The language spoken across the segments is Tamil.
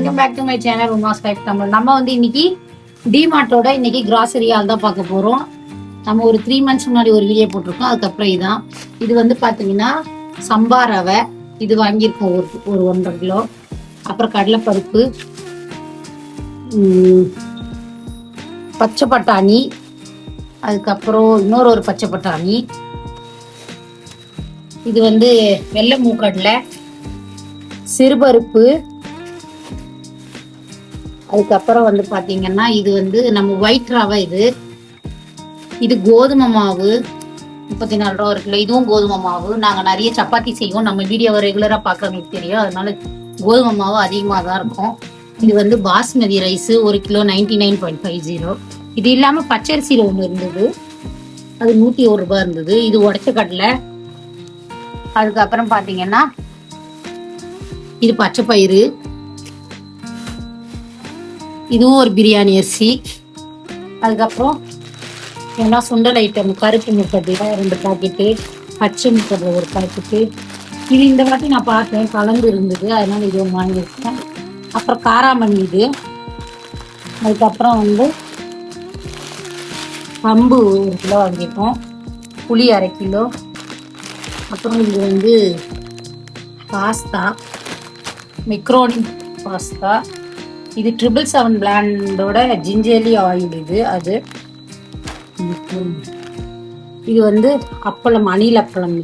Welcome back to my channel Uma's life Tamil. நம்ம வந்து இன்னைக்கு டிமார்ட்டோட இன்னைக்கு கிராசரி ஆல் தான் பார்க்க போறோம். நம்ம ஒரு 3 months முன்னாடி ஒரு வீடியோ போட்டிருக்கோம். அதுக்கப்புறம் இதான் இது வந்து பாத்தீங்கன்னா சம்பா ரவை இது வாங்கியிருக்கோம் ஒரு 1.5 கிலோ. அப்புறம் கடலைப்பருப்பு, பச்சை பட்டாணி, அதுக்கப்புறம் இன்னொரு பச்சை பட்டாணி, இது வந்து வெள்ளை மூக்கடலை, சிறுபருப்பு, அதுக்கப்புறம் வந்து பாத்தீங்கன்னா இது வந்து நம்ம ஒயிட் ரவை, இது கோதுமை மாவு 34 ரூபா ஒரு கிலோ. இதுவும் கோதுமை மாவு. நாங்க நிறைய சப்பாத்தி செய்வோம், நம்ம வீடியோவை ரெகுலரா பாக்குறவங்களுக்கு தெரியும், அதனால கோதுமை மாவு அதிகமாக தான் இருக்கும். இது வந்து பாஸ்மதி ரைஸ் 1 கிலோ 99.50. இது இல்லாம பச்சரிசியில ஒண்ணு இருந்தது, அது 101 ரூபாய் இருந்தது. இது உடைச்ச கடலை. அதுக்கப்புறம் பாத்தீங்கன்னா இது பச்சை பயிறு, இதுவும் ஒரு பிரியாணி அரிசி. அதுக்கப்புறம் எல்லாம் சுண்டல் ஐட்டம், கருப்பு முட்டை 2 பாக்கெட்டு, பச்சை முட்டை 1 பாக்கெட்டு. இது இந்த வாட்டி நான் பார்த்தேன் கலந்து இருந்தது, அதனால இது ஒன்று வாங்கியிருக்கேன். அப்புறம் காராமணி இது. அதுக்கப்புறம் வந்து கம்பு 1 கிலோ வாங்கியிருக்கோம், புளி 1/2 கிலோ. அப்புறம் இது வந்து பாஸ்தா, மெக்ரோனி பாஸ்தா. இது 777 பிராண்டோட ஜிஞ்சர்லி ஆயில். இது வந்து அப்பளம், அணில் அப்பளம்.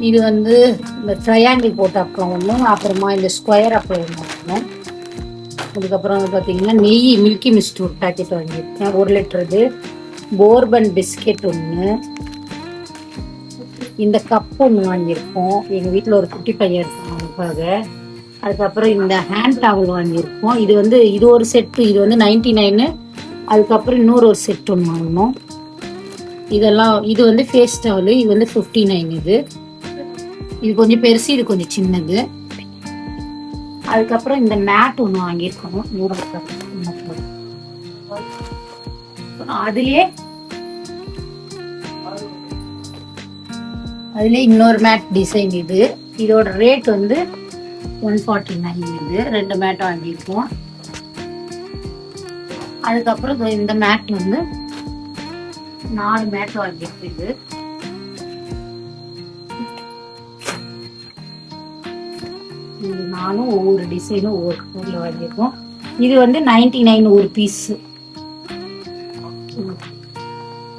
இது வந்து இந்த ட்ரையாங்கிள் போட்ட அப்பளம் ஒன்று, அப்புறமா இந்த ஸ்கொயர் அப்பளம் ஒன்று. அதுக்கப்புறம் வந்து பார்த்தீங்கன்னா நெய் மில்கி மிஸ்ட் 1 பேக்கெட் வாங்கியிருக்கேன், 1 லிட்டரு. போர்பன் பிஸ்கெட் 1, இந்த கப் 1 வாங்கியிருக்கோம், எங்கள் வீட்டில் ஒரு குட்டி பையன் இருக்கும் அவனுக்காக. அதுக்கப்புறம் இந்த ஹேண்ட் டவல் வாங்கியிருக்கோம். இது வந்து இது ஒரு செட்டு, இது வந்து 99. அதுக்கப்புறம் இன்னொரு செட் 1 வாங்கணும். இதெல்லாம் இது வந்து ஃபேஸ் டவல், இது வந்து 59. இது கொஞ்சம் பெருசு, இது கொஞ்சம் சின்னது. அதுக்கப்புறம் இந்த மேட் 1 வாங்கியிருக்கோம். அதுலயே இன்னொரு மேட் டிசைன். இதோட ரேட் வந்து 149. இது 2 மேட் வாங்கியிருக்கோம். அதுக்கப்புறம் இந்த மேட் வந்து 4 மேட் வாங்கியிருக்கு. இது நானும் ஒவ்வொரு டிசைனும் ஒவ்வொரு கலர்ல வாங்கியிருக்கோம். இது வந்து 99 ஒரு பீஸ்.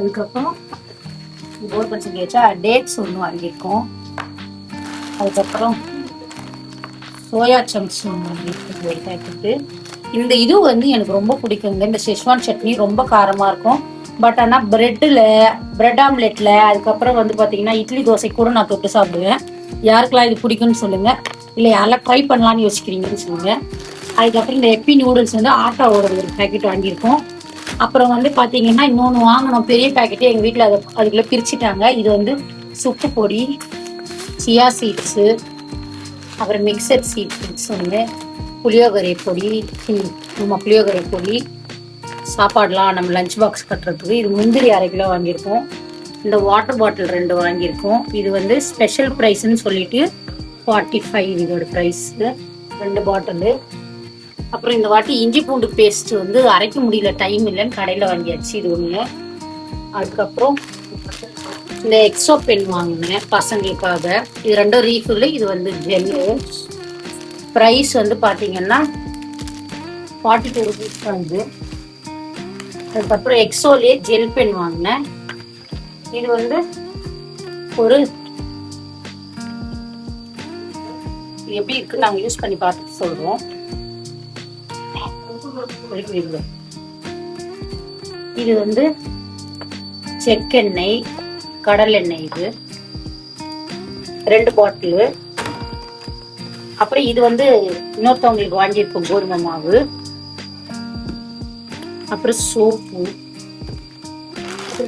அதுக்கப்புறம் டேட்ஸ் 1 வாங்கியிருக்கோம். அதுக்கப்புறம் சோயா சங்க்ஸ் 1 வாங்கியிருக்கோம், 1 பேக்கெட்டு. இந்த இது வந்து எனக்கு ரொம்ப பிடிக்குங்க. இந்த ஷெஸ்வான் சட்னி ரொம்ப காரமா இருக்கும். பட் ஆனால் பிரெட் ஆம்லெட்ல, அதுக்கப்புறம் வந்து பார்த்தீங்கன்னா இட்லி தோசை கூட நான் தொட்டு சாப்பிடுவேன். யாருக்கெல்லாம் இது பிடிக்கும்னு சொல்லுங்க, இல்லை யாரெல்லாம் ட்ரை பண்ணலான்னு யோசிக்கிறீங்கன்னு சொல்லுங்க. அதுக்கப்புறம் இந்த எப்பி நூடுல்ஸ் வந்து ஆட்டாவோட 1 பேக்கெட் வாங்கியிருக்கோம். அப்புறம் வந்து பார்த்தீங்கன்னா இன்னொன்று வாங்கணும், பெரிய பேக்கெட்டே எங்கள் வீட்டில் அதுக்குள்ளே பிரிச்சுட்டாங்க. இது வந்து சுக்கு பொடி, சியா சீட்ஸு, அப்புறம் மிக்சட் சீட்ஸ் 1, புளியோகரை பொடி, புளியோகரை பொடி, சாப்பாடுலாம் நம்ம லஞ்ச் பாக்ஸ் கட்டுறதுக்கு. இது முந்திரி 1/2 கிலோ வாங்கியிருக்கோம். இந்த வாட்டர் பாட்டில் 2 வாங்கியிருக்கோம். இது வந்து ஸ்பெஷல் ப்ரைஸ்ன்னு சொல்லிட்டு 45 இதோட ப்ரைஸ், 2 பாட்டிலு. அப்புறம் இந்த வாட்டி இஞ்சி பூண்டு பேஸ்ட் வந்து அரைக்க முடியல, டைம் இல்லைன்னு கடையில் வாங்கியாச்சு, இது 1. அதுக்கப்புறம் இந்த எக்ஸோ பென் வாங்கினேன் பசங்களுக்காக, இது 2 ரீஃபில். இது வந்து ஜெல்லு. ப்ரைஸ் வந்து பார்த்தீங்கன்னா 42 ருபீஸ் தான் இது. அதுக்கப்புறம் எக்ஸோலே ஜெல் பென் வாங்கினேன். இது வந்து ஒரு எப்படி இருக்கு நாங்கள் யூஸ் பண்ணி பார்த்துட்டு சொல்றோம். இது வந்து செக்கெண்ணெய், கடல் எண்ணெய், இது 2 பாட்டிலு. அப்புறம் இது வந்து இன்னொருத்தவங்களுக்கு வாங்கியிருக்கோம், கோதுமை மாவு. அப்புறம் சோப்பு.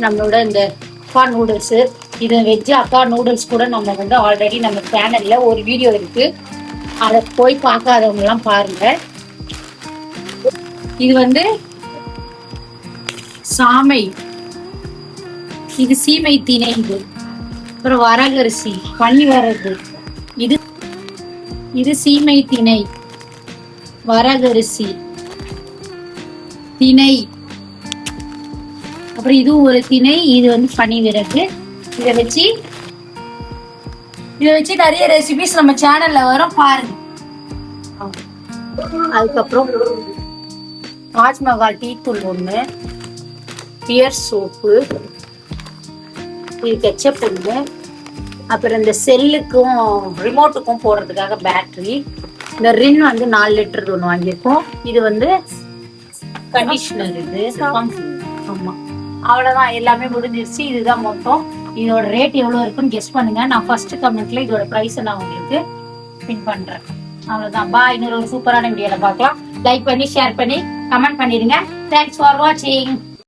நம்மளோட இந்த அக்கா நூடுல்ஸ், இது வெஜ் அக்கா நூடுல்ஸ் கூட நம்ம வந்து ஆல்ரெடி நம்ம சேனல்ல ஒரு வீடியோ இருக்கு, அதை போய் பார்க்காதவங்க எல்லாம் பாருங்க. இது வந்து சாமை, இது சீமை திணை, இது அப்புறம் வரகரிசி, பன்னி வரகு, இது இது சீமை திணை, வரகரிசி, திணை. அப்புறம் இதுவும் ஒரு திணை. இது வந்து பனிவிறகு. இதை வச்சு நிறைய ரெசிபிஸ் நம்ம சேனல்ல வரும், பாருங்க. அதுக்கப்புறம் தாஜ்மஹால் டீ தூள் ஒண்ணு, பியர் சோப்பு, இது கெச்சப் ஒண்ணு, அப்புறம் இந்த செல்லுக்கும் ரிமோட்டுக்கும் போடுறதுக்காக பேட்டரி. இந்த ரின் வந்து 4 லிட்டர் ஒன்று வாங்கியிருக்கோம். இது வந்து கண்டிஷனர். இது ஆமா, அவ்வளவுதான், எல்லாமே முடிஞ்சிருச்சு. இதுதான் மொத்தம். இதோட ரேட் எவ்வளவு இருக்குன்னு கெஸ் பண்ணுங்க. நான் ஃபர்ஸ்ட் கமெண்ட்ல இதோட பிரைஸ் நான் உங்களுக்கு பின் பண்றேன். அவ்வளவுதான். பா, இன்னொரு சூப்பரான வீடியோல பார்க்கலாம். லைக் பண்ணி, ஷேர் பண்ணி, கமெண்ட் பண்ணிடுங்க. தேங்க்ஸ் ஃபார் வாட்சிங்.